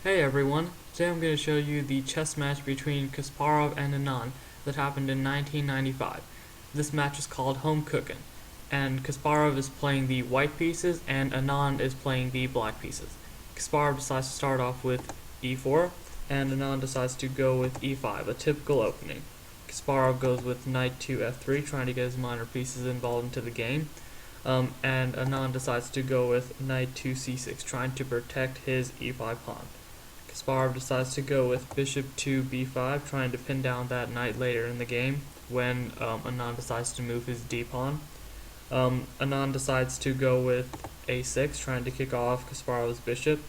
Hey everyone, today I'm going to show you the chess match between Kasparov and Anand that happened in 1995. This match is called Home Cookin', and Kasparov is playing the white pieces and Anand is playing the black pieces. Kasparov decides to start off with e4, and Anand decides to go with e5, a typical opening. Kasparov goes with knight to f3, trying to get his minor pieces involved into the game. And Anand decides to go with knight to c6, trying to protect his e5 pawn. Kasparov decides to go with bishop to b5, trying to pin down that knight later in the game when Anand decides to move his d-pawn. Anand decides to go with a6, trying to kick off Kasparov's bishop.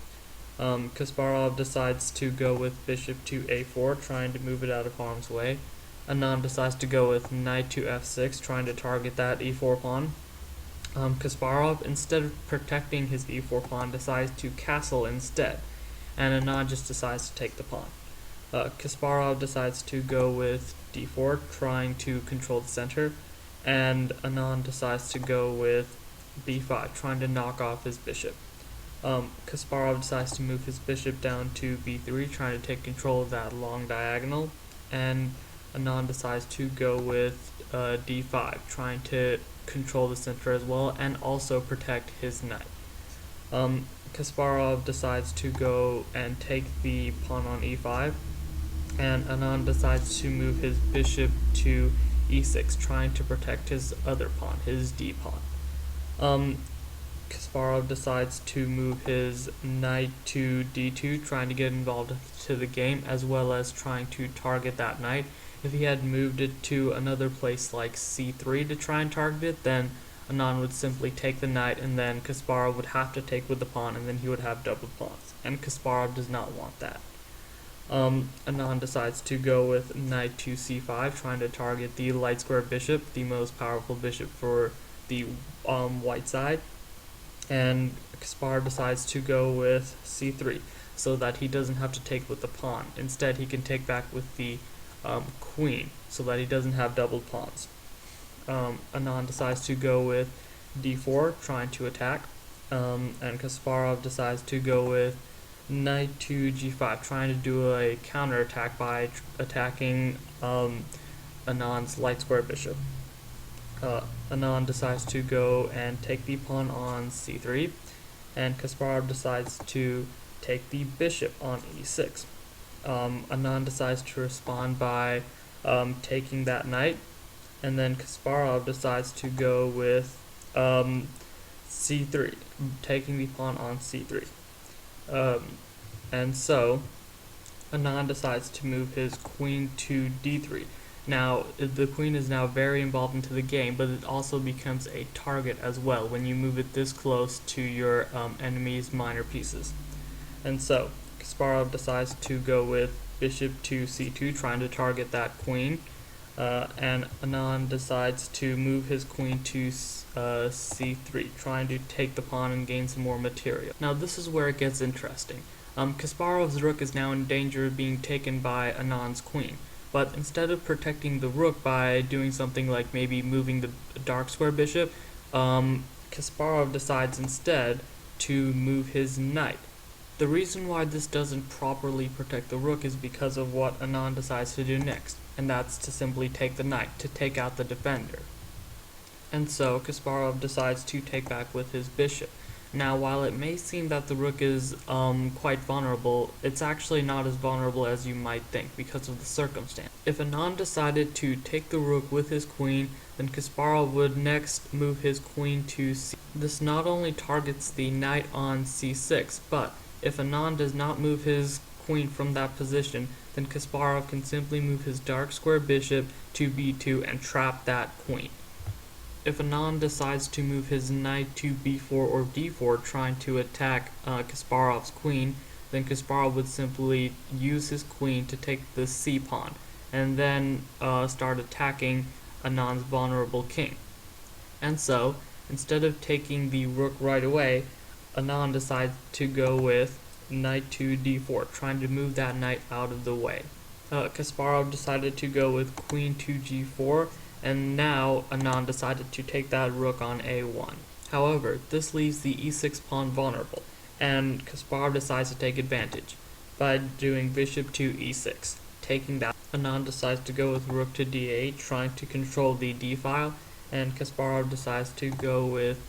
Kasparov decides to go with bishop to a4, trying to move it out of harm's way. Anand decides to go with knight to f6, trying to target that e4 pawn. Kasparov, instead of protecting his e4 pawn, decides to castle instead, and Anand just decides to take the pawn. Kasparov decides to go with d4, trying to control the center, and Anand decides to go with b5, trying to knock off his bishop. Kasparov decides to move his bishop down to b3, trying to take control of that long diagonal, and Anand decides to go with d5, trying to control the center as well and also protect his knight. Kasparov decides to go and take the pawn on e5, and Anand decides to move his bishop to e6, trying to protect his other pawn, his d-pawn. Kasparov decides to move his knight to d2, trying to get involved into the game, as well as trying to target that knight. If he had moved it to another place like c3 to try and target it, then Anand would simply take the knight, and then Kasparov would have to take with the pawn, and then he would have double pawns, and Kasparov does not want that. Anand decides to go with knight to c5, trying to target the light square bishop, the most powerful bishop for the white side, and Kasparov decides to go with c3, so that he doesn't have to take with the pawn. Instead, he can take back with the queen, so that he doesn't have double pawns. Anand decides to go with d4, trying to attack, and Kasparov decides to go with knight to g5, trying to do a counterattack by attacking Anand's light square bishop. Anand decides to go and take the pawn on c3, and Kasparov decides to take the bishop on e6. Anand decides to respond by taking that knight, and then Kasparov decides to go with c3, taking the pawn on c3. And so Anand decides to move his queen to d3. Now, the queen is now very involved into the game, but it also becomes a target as well when you move it this close to your enemy's minor pieces. And so Kasparov decides to go with bishop to c2, trying to target that queen, and Anand decides to move his queen to c3, trying to take the pawn and gain some more material. Now this is where it gets interesting. Kasparov's rook is now in danger of being taken by Anand's queen, but instead of protecting the rook by doing something like maybe moving the dark square bishop, Kasparov decides instead to move his knight. The reason why this doesn't properly protect the rook is because of what Anand decides to do next, and that's to simply take the knight, to take out the defender. And so Kasparov decides to take back with his bishop. Now, while it may seem that the rook is quite vulnerable, it's actually not as vulnerable as you might think because of the circumstance. If Anand decided to take the rook with his queen, then Kasparov would next move his queen to c. This not only targets the knight on c6, but if Anand does not move his queen from that position, then Kasparov can simply move his dark square bishop to b2 and trap that queen. If Anand decides to move his knight to b4 or d4, trying to attack Kasparov's queen, then Kasparov would simply use his queen to take the c pawn, and then start attacking Anand's vulnerable king. And so, instead of taking the rook right away, Anand decides to go with knight to d4, trying to move that knight out of the way. Kasparov decided to go with queen to g4, and now Anand decided to take that rook on a1. However, this leaves the e6 pawn vulnerable, and Kasparov decides to take advantage. by doing bishop to e6, taking that. Anand decides to go with rook to d8, trying to control the d file, and Kasparov decides to go with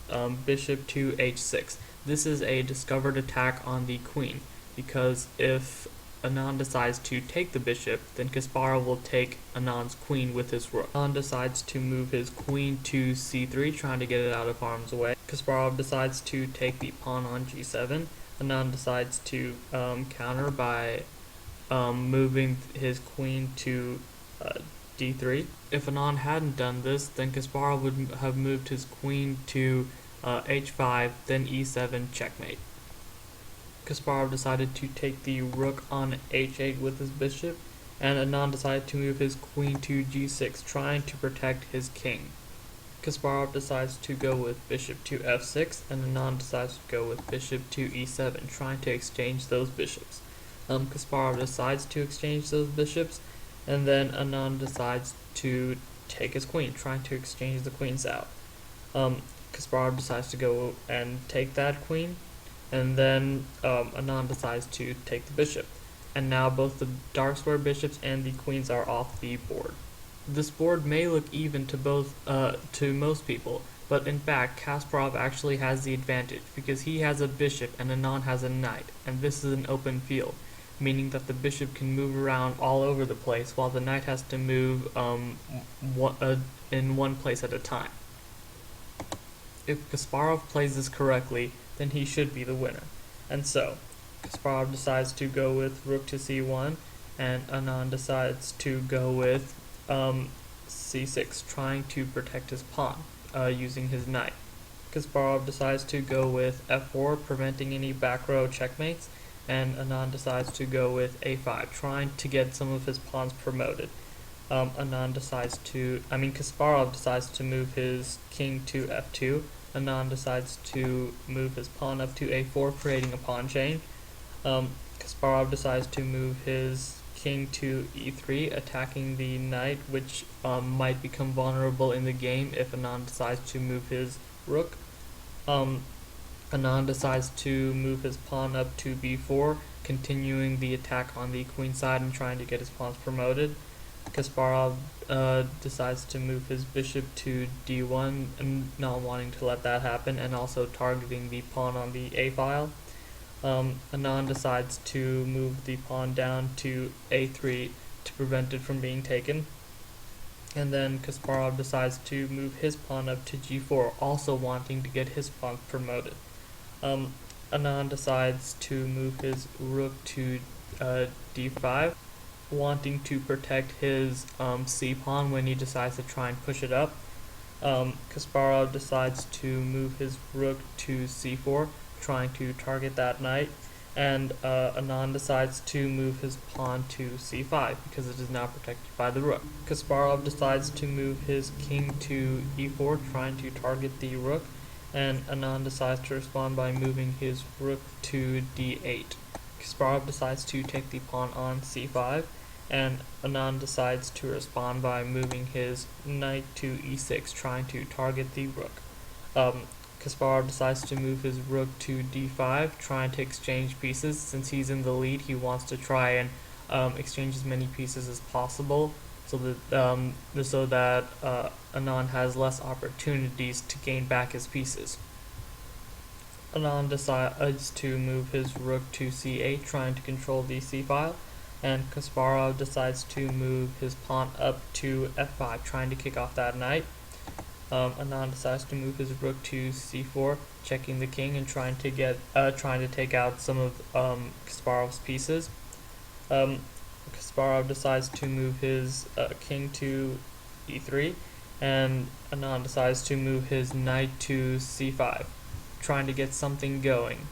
bishop to h6. This is a discovered attack on the queen, because if Anand decides to take the bishop, then Kasparov will take Anand's queen with his rook. Anand decides to move his queen to c3, trying to get it out of harm's way. Kasparov decides to take the pawn on g7. Anand decides to counter by moving his queen to d3. If Anand hadn't done this, then Kasparov would have moved his queen to h5, then e7, checkmate. Kasparov decided to take the rook on h8 with his bishop, and Anand decided to move his queen to g6, trying to protect his king. Kasparov decides to go with bishop to f6, and Anand decides to go with bishop to e7, trying to exchange those bishops. Kasparov decides to exchange those bishops, and then Anand decides to take his queen, trying to exchange the queens out. Kasparov decides to go and take that queen, and then Anand decides to take the bishop. And now both the dark square bishops and the queens are off the board. This board may look even to most people, but in fact Kasparov actually has the advantage because he has a bishop and Anand has a knight, and this is an open field, meaning that the bishop can move around all over the place while the knight has to move in one place at a time. If Kasparov plays this correctly, then he should be the winner. And so, Kasparov decides to go with rook to c1, and Anand decides to go with c6, trying to protect his pawn using his knight. Kasparov decides to go with f4, preventing any back row checkmates, and Anand decides to go with a5, trying to get some of his pawns promoted. Kasparov decides to move his king to f2. Anand decides to move his pawn up to a4, creating a pawn chain. Kasparov decides to move his king to e3, attacking the knight, which might become vulnerable in the game if Anand decides to move his rook. Anand decides to move his pawn up to b4, continuing the attack on the queen side and trying to get his pawns promoted. Kasparov decides to move his bishop to d1, and not wanting to let that happen, and also targeting the pawn on the a file. Anand decides to move the pawn down to a3 to prevent it from being taken. And then Kasparov decides to move his pawn up to g4, also wanting to get his pawn promoted. Anand decides to move his rook to d5, wanting to protect his c-pawn when he decides to try and push it up. Kasparov decides to move his rook to c4, trying to target that knight, and Anand decides to move his pawn to c5 because it is now protected by the rook. Kasparov decides to move his king to e4, trying to target the rook, and Anand decides to respond by moving his rook to d8. Kasparov decides to take the pawn on c5, and Anand decides to respond by moving his knight to e6, trying to target the rook. Kasparov decides to move his rook to d5, trying to exchange pieces. Since he's in the lead, he wants to try and exchange as many pieces as possible, so that Anand has less opportunities to gain back his pieces. Anand decides to move his rook to c8, trying to control the c-file, and Kasparov decides to move his pawn up to f5, trying to kick off that knight. Anand decides to move his rook to c4, checking the king and trying to take out some of Kasparov's pieces. Kasparov decides to move his king to e3, and Anand decides to move his knight to c5, trying to get something going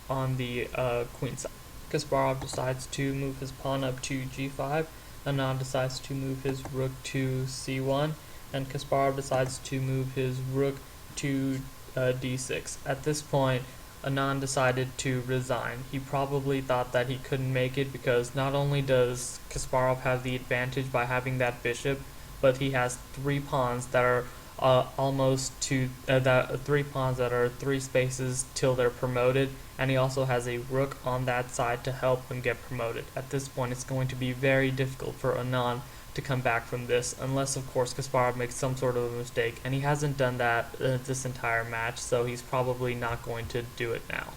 on the queen side. Kasparov decides to move his pawn up to g5, Anand decides to move his rook to c1, and Kasparov decides to move his rook to d6. At this point, Anand decided to resign. He probably thought that he couldn't make it because not only does Kasparov have the advantage by having that bishop, but he has 3 pawns that are almost to that 3 pawns that are 3 spaces till they're promoted, and he also has a rook on that side to help them get promoted. At this point, it's going to be very difficult for Anand to come back from this, unless of course Kasparov makes some sort of a mistake, and he hasn't done that this entire match, so he's probably not going to do it now.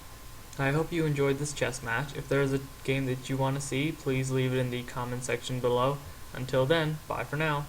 I hope you enjoyed this chess match. If there is a game that you want to see, please leave it in the comment section below. Until then, bye for now.